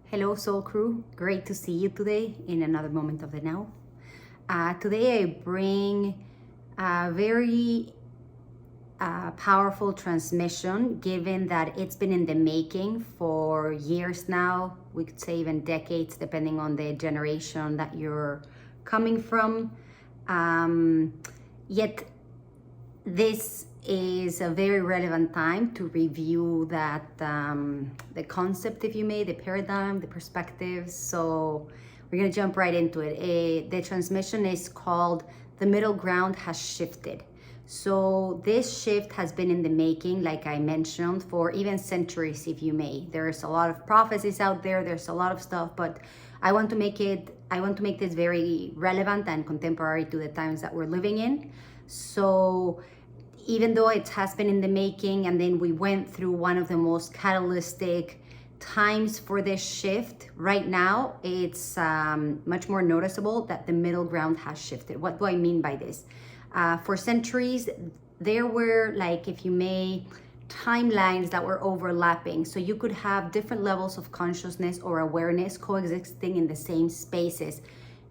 Hello, Soul Crew. Great to see you today in another moment of the now. Today, I bring a very powerful transmission, given that it's been in the making for years now. We could say even decades, depending on the generation that you're coming from. Yet, this is a very relevant time to review the concept, if you may, the paradigm, the perspectives. So we're going to jump right into it. The transmission is called The Middle Ground Has Shifted. So this shift has been in the making, like I mentioned, for even centuries, if you may. There's a lot of prophecies out there, there's a lot of stuff, but I want to make this very relevant and contemporary to the times that we're living in. So even though it has been in the making, and then we went through one of the most catalytic times for this shift, right now it's much more noticeable that the middle ground has shifted. What do I mean by this? For centuries, there were, like, if you may, timelines that were overlapping. So you could have different levels of consciousness or awareness coexisting in the same spaces.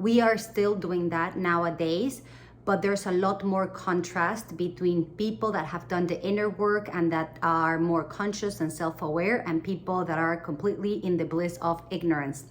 We are still doing that nowadays, but there's a lot more contrast between people that have done the inner work and that are more conscious and self-aware, and people that are completely in the bliss of ignorance.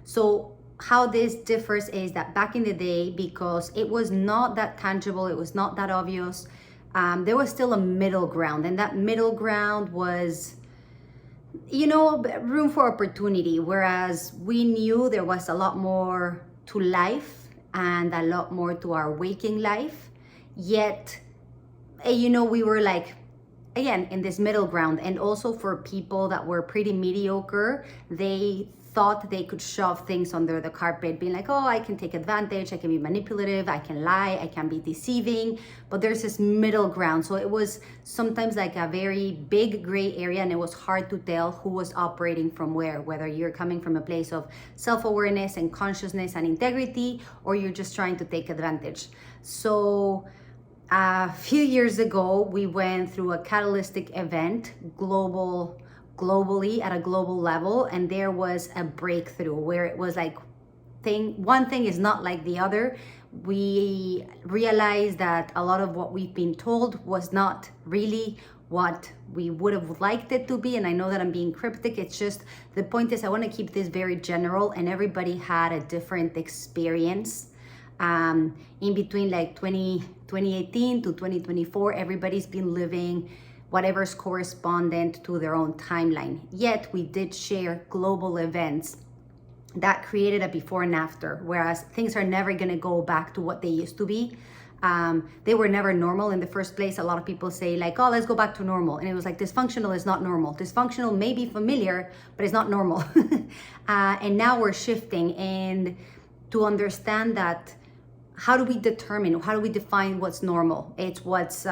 So how this differs is that back in the day, because it was not that tangible, it was not that obvious, there was still a middle ground, and that middle ground was, room for opportunity, whereas we knew there was a lot more to life and a lot more to our waking life. Yet, we were like, again, in this middle ground. And also for people that were pretty mediocre, they thought they could shove things under the carpet, being like, oh, I can take advantage, I can be manipulative, I can lie, I can be deceiving. But there's this middle ground. So it was sometimes like a very big gray area, and it was hard to tell who was operating from where, whether you're coming from a place of self-awareness and consciousness and integrity, or you're just trying to take advantage. So a few years ago, we went through a catalytic event globally at a global level, and there was a breakthrough where it was like one thing is not like the other. We realized that a lot of what we've been told was not really what we would have liked it to be. And I know that I'm being cryptic. It's just, the point is, I want to keep this very general, and everybody had a different experience. In between, like 2018 to 2024, everybody's been living whatever's correspondent to their own timeline. Yet we did share global events that created a before and after, whereas things are never going to go back to what they used to be. They were never normal in the first place. A lot of people say, like, oh, let's go back to normal. And it was like, dysfunctional is not normal. Dysfunctional may be familiar, but it's not normal. And now we're shifting, and to understand that, how do we define what's normal? It's what's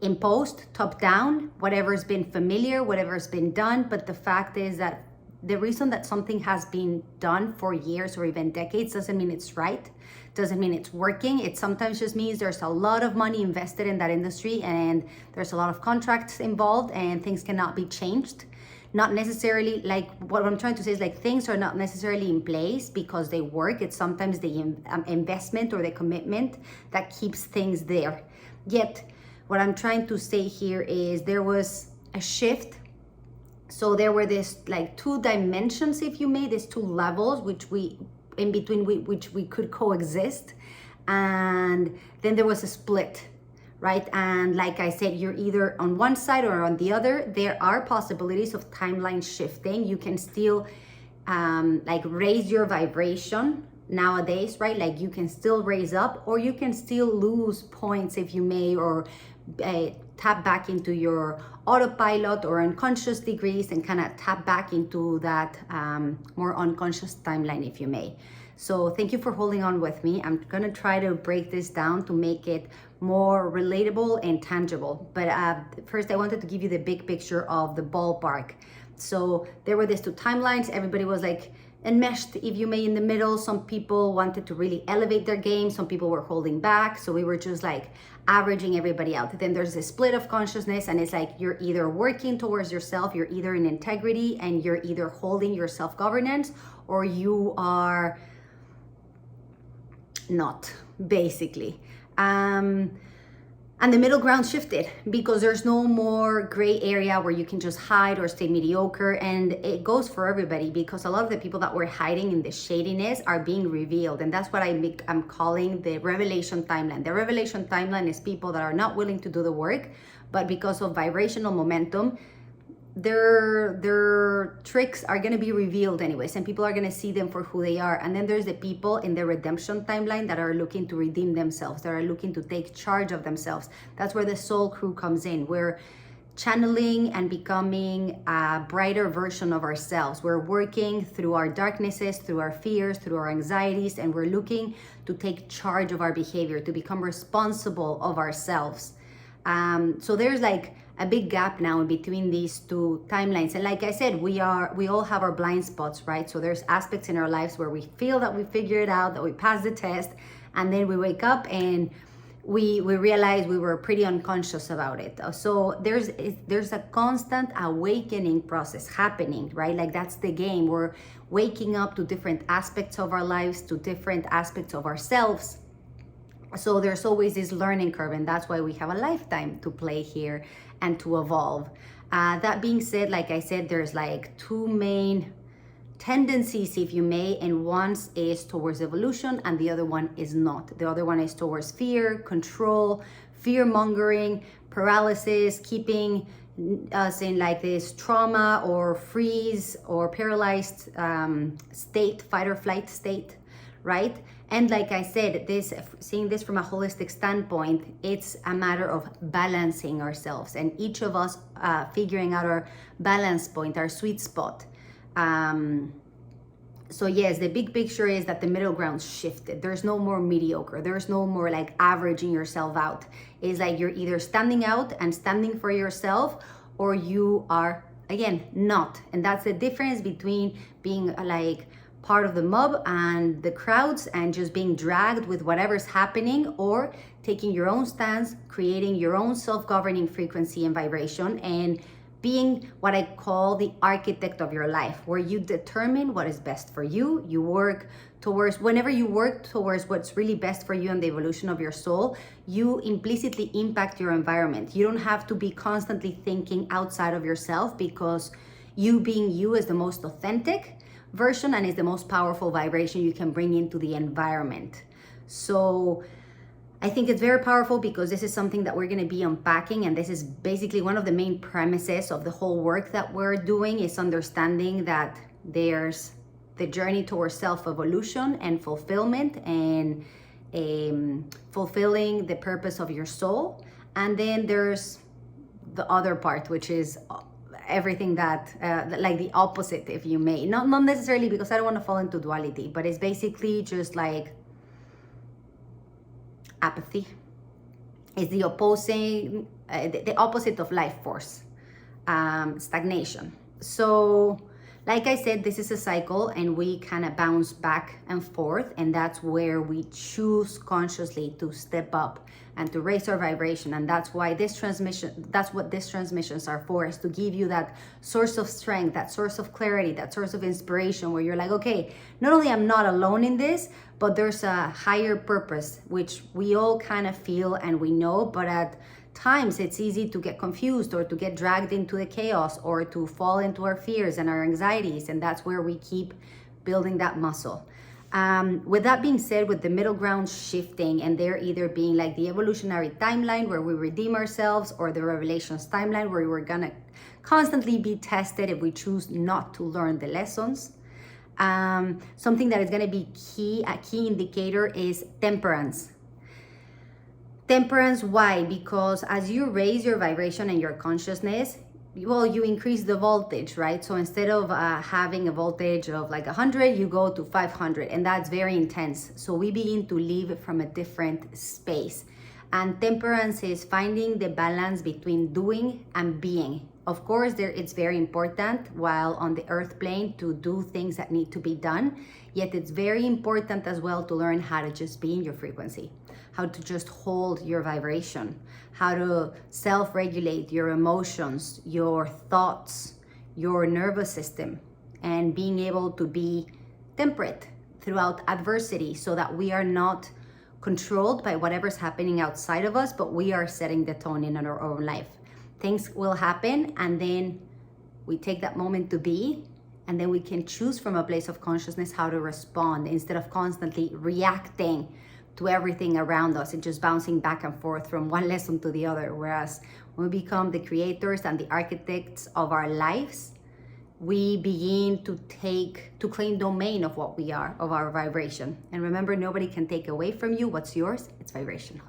imposed, top down, whatever's been familiar, whatever's been done. But the fact is that the reason that something has been done for years or even decades doesn't mean it's right, doesn't mean it's working. It sometimes just means there's a lot of money invested in that industry, and there's a lot of contracts involved, and things cannot be changed. Not necessarily, like, what I'm trying to say is, like, things are not necessarily in place because they work. It's sometimes the investment or the commitment that keeps things there. Yet what I'm trying to say here is there was a shift. So there were this, like, two dimensions, if you may, these two levels, which we could coexist. And then there was a split, right? And like I said, you're either on one side or on the other. There are possibilities of timeline shifting. You can still like raise your vibration nowadays, right? Like, you can still raise up, or you can still lose points, if you may, or tap back into your autopilot or unconscious degrees, and kind of tap back into that more unconscious timeline, if you may. So thank you for holding on with me. I'm gonna try to break this down to make it more relatable and tangible. But first, I wanted to give you the big picture of the ballpark. So there were these two timelines. Everybody was like enmeshed, if you may, in the middle. Some people wanted to really elevate their game. Some people were holding back. So we were just like averaging everybody out. Then there's a split of consciousness, and it's like you're either working towards yourself, you're either in integrity, and you're either holding your self-governance, or you are not, basically. And the middle ground shifted because there's no more gray area where you can just hide or stay mediocre. And it goes for everybody, because a lot of the people that were hiding in the shadiness are being revealed. And that's what I'm calling the revelation timeline. The revelation timeline is people that are not willing to do the work, but because of vibrational momentum, their tricks are going to be revealed anyways, and people are going to see them for who they are. And then there's the people in the redemption timeline that are looking to redeem themselves, that are looking to take charge of themselves. That's where the soul crew comes in. We're channeling and becoming a brighter version of ourselves. We're working through our darknesses, through our fears, through our anxieties, and we're looking to take charge of our behavior, to become responsible of ourselves. So there's like a big gap now in between these two timelines. And like I said, we all have our blind spots, right? So there's aspects in our lives where we feel that we figured it out, that we passed the test, and then we wake up and we realize we were pretty unconscious about it. So there's a constant awakening process happening, right? Like that's the game. We're waking up to different aspects of our lives, to different aspects of ourselves. So there's always this learning curve, and that's why we have a lifetime to play here and to evolve. That being said, like I said, there's like two main tendencies, if you may, and one is towards evolution and the other one is not. The other one is towards fear, control, fear mongering, paralysis, keeping us in like this trauma or freeze or paralyzed state, fight or flight state, right? And like I said, seeing this from a holistic standpoint, it's a matter of balancing ourselves, and each of us figuring out our balance point, our sweet spot. So yes, the big picture is that the middle ground shifted. There's no more mediocre. There's no more like averaging yourself out. It's like you're either standing out and standing for yourself, or you are, again, not. And that's the difference between being like part of the mob and the crowds and just being dragged with whatever's happening, or taking your own stance, creating your own self-governing frequency and vibration, and being what I call the architect of your life, where you determine what is best for you. You work towards, whenever you work towards what's really best for you and the evolution of your soul, you implicitly impact your environment. You don't have to be constantly thinking outside of yourself, because you being you is the most authentic version and is the most powerful vibration you can bring into the environment. So I think it's very powerful, because this is something that we're going to be unpacking, and this is basically one of the main premises of the whole work that we're doing, is understanding that there's the journey towards self-evolution and fulfillment, and fulfilling the purpose of your soul. And then there's the other part, which is everything that like the opposite, if you may, not necessarily, because I don't want to fall into duality, but it's basically just like apathy. It's the opposing the opposite of life force, stagnation. So like I said, this is a cycle, and we kind of bounce back and forth, and that's where we choose consciously to step up and to raise our vibration. And that's why that's what these transmissions are for, is to give you that source of strength, that source of clarity, that source of inspiration, where you're like, okay, not only I'm not alone in this, but there's a higher purpose, which we all kind of feel and we know, but at times it's easy to get confused, or to get dragged into the chaos, or to fall into our fears and our anxieties. And that's where we keep building that muscle. With that being said, with the middle ground shifting, and there either being like the evolutionary timeline where we redeem ourselves, or the revelations timeline where we're gonna constantly be tested if we choose not to learn the lessons. Something that is gonna be a key indicator is temperance. Temperance, why? Because as you raise your vibration and your consciousness, well, you increase the voltage, right? So instead of having a voltage of like 100, you go to 500, and that's very intense. So we begin to live from a different space. And temperance is finding the balance between doing and being. Of course, it's very important while on the earth plane to do things that need to be done, yet it's very important as well to learn how to just be in your frequency, how to just hold your vibration, how to self-regulate your emotions, your thoughts, your nervous system, and being able to be temperate throughout adversity so that we are not controlled by whatever's happening outside of us, but we are setting the tone in our own life. Things will happen, and then we take that moment to be, and then we can choose from a place of consciousness how to respond instead of constantly reacting to everything around us and just bouncing back and forth from one lesson to the other. Whereas when we become the creators and the architects of our lives, we begin to claim domain of what we are, of our vibration. And remember, nobody can take away from you what's yours. It's vibrational.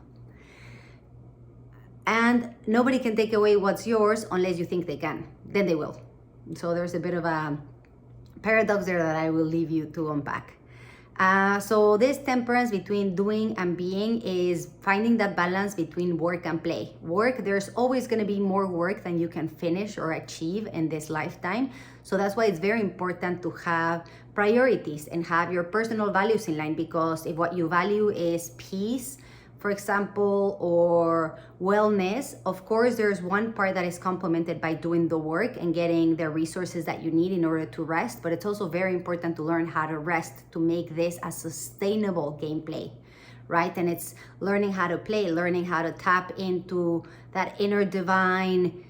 And nobody can take away what's yours unless you think they can. Then they will. So there's a bit of a paradox there that I will leave you to unpack. So this temperance between doing and being is finding that balance between work and play. Work, there's always going to be more work than you can finish or achieve in this lifetime. So that's why it's very important to have priorities and have your personal values in line, because if what you value is peace, for example, or wellness, of course, there's one part that is complemented by doing the work and getting the resources that you need in order to rest. But it's also very important to learn how to rest to make this a sustainable gameplay, right? And it's learning how to play, learning how to tap into that inner divine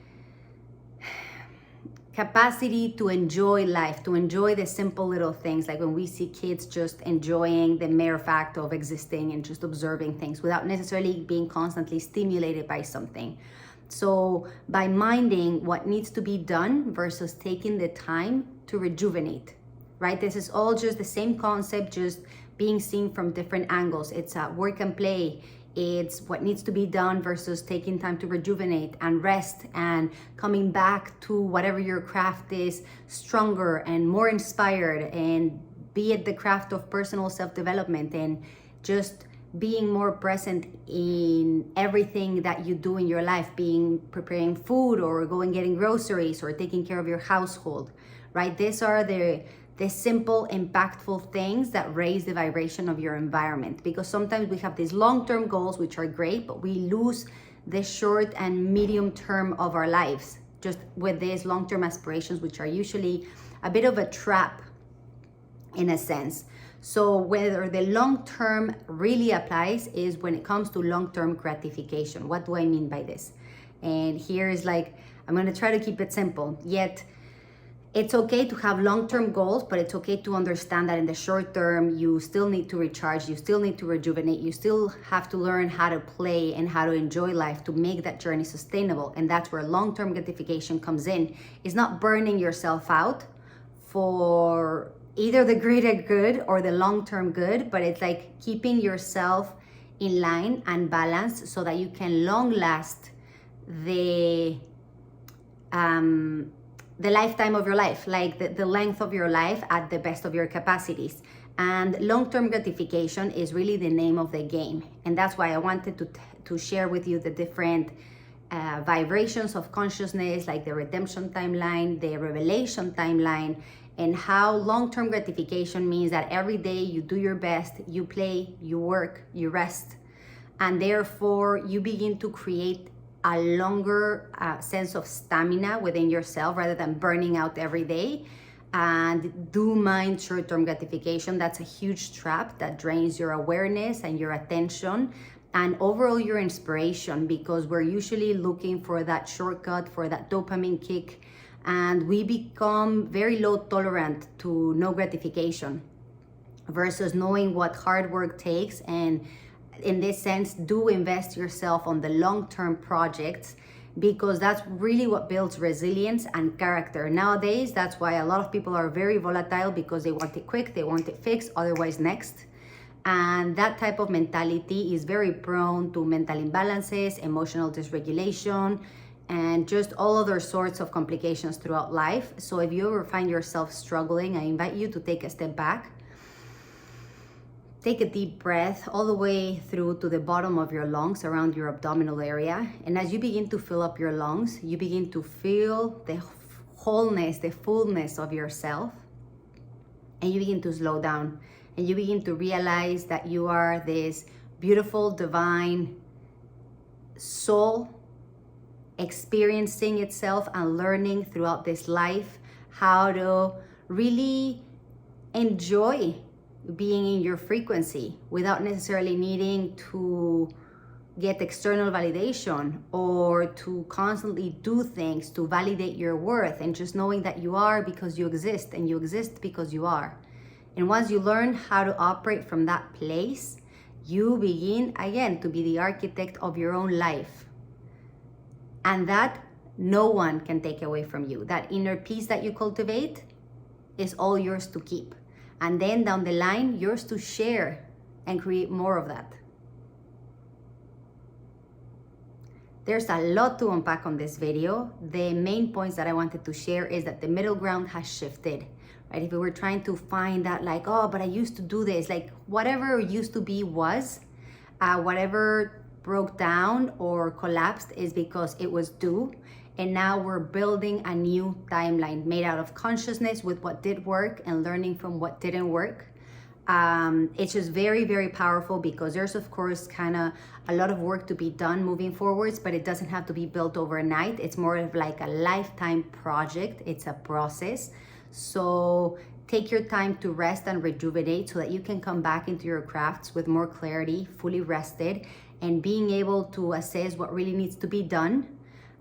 capacity to enjoy life, to enjoy the simple little things, like when we see kids just enjoying the mere fact of existing and just observing things without necessarily being constantly stimulated by something. So by minding what needs to be done versus taking the time to rejuvenate, right? This is all just the same concept, just being seen from different angles. It's work and play. It's what needs to be done versus taking time to rejuvenate and rest and coming back to whatever your craft is stronger and more inspired, and be it the craft of personal self-development and just being more present in everything that you do in your life, being preparing food or going getting groceries or taking care of your household, right? These are the simple, impactful things that raise the vibration of your environment. Because sometimes we have these long-term goals, which are great, but we lose the short and medium term of our lives just with these long-term aspirations, which are usually a bit of a trap in a sense. So whether the long-term really applies is when it comes to long-term gratification. What do I mean by this? And here is like, I'm going to try to keep it simple, yet it's okay to have long-term goals, but it's okay to understand that in the short term, you still need to recharge, you still need to rejuvenate, you still have to learn how to play and how to enjoy life to make that journey sustainable. And that's where long-term gratification comes in. It's not burning yourself out for either the greater good or the long-term good, but it's like keeping yourself in line and balanced so that you can long last the lifetime of your life, like the length of your life at the best of your capacities. And long-term gratification is really the name of the game. And that's why I wanted to share with you the different vibrations of consciousness, like the redemption timeline, the revelation timeline, and how long-term gratification means that every day you do your best, you play, you work, you rest, and therefore you begin to create a longer sense of stamina within yourself rather than burning out every day. And do mind short-term gratification. That's a huge trap that drains your awareness and your attention and overall your inspiration, because we're usually looking for that shortcut, for that dopamine kick, and we become very low tolerant to no gratification versus knowing what hard work takes. And in this sense, do invest yourself on the long-term projects, because that's really what builds resilience and character. Nowadays, that's why a lot of people are very volatile, because they want it quick, they want it fixed, otherwise next. And that type of mentality is very prone to mental imbalances, emotional dysregulation, and just all other sorts of complications throughout life. So if you ever find yourself struggling, I invite you to take a step back. Take a deep breath all the way through to the bottom of your lungs, around your abdominal area. And as you begin to fill up your lungs, you begin to feel the wholeness, the fullness of yourself. And you begin to slow down. And you begin to realize that you are this beautiful, divine soul experiencing itself and learning throughout this life how to really enjoy being in your frequency without necessarily needing to get external validation or to constantly do things to validate your worth, and just knowing that you are because you exist, and you exist because you are. And once you learn how to operate from that place, you begin again to be the architect of your own life. And that no one can take away from you. That inner peace that you cultivate is all yours to keep. And then down the line, yours to share and create more of that. There's a lot to unpack on this video. The main points that I wanted to share is that the middle ground has shifted, right? If we were trying to find that like, oh, but I used to do this, like whatever used to be was, whatever broke down or collapsed is because it was due. And now we're building a new timeline made out of consciousness with what did work and learning from what didn't work. It's just very, very powerful because there's of course kind of a lot of work to be done moving forwards, but it doesn't have to be built overnight. It's more of like a lifetime project. It's a process. So take your time to rest and rejuvenate so that you can come back into your crafts with more clarity, fully rested, and being able to assess what really needs to be done,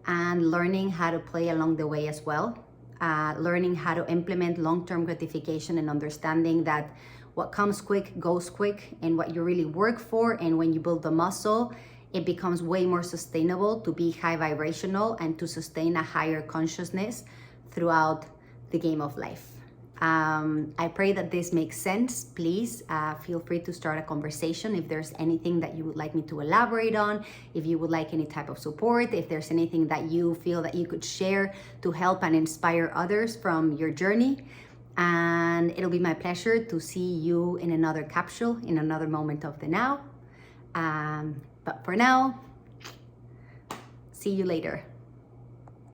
and learning how to play along the way as well. Learning how to implement long-term gratification and understanding that what comes quick goes quick, and what you really work for, and when you build the muscle, it becomes way more sustainable to be high vibrational and to sustain a higher consciousness throughout the game of life. I pray that this makes sense. Please feel free to start a conversation if there's anything that you would like me to elaborate on, if you would like any type of support, if there's anything that you feel that you could share to help and inspire others from your journey. And it'll be my pleasure to see you in another capsule, in another moment of the now. But for now, see you later.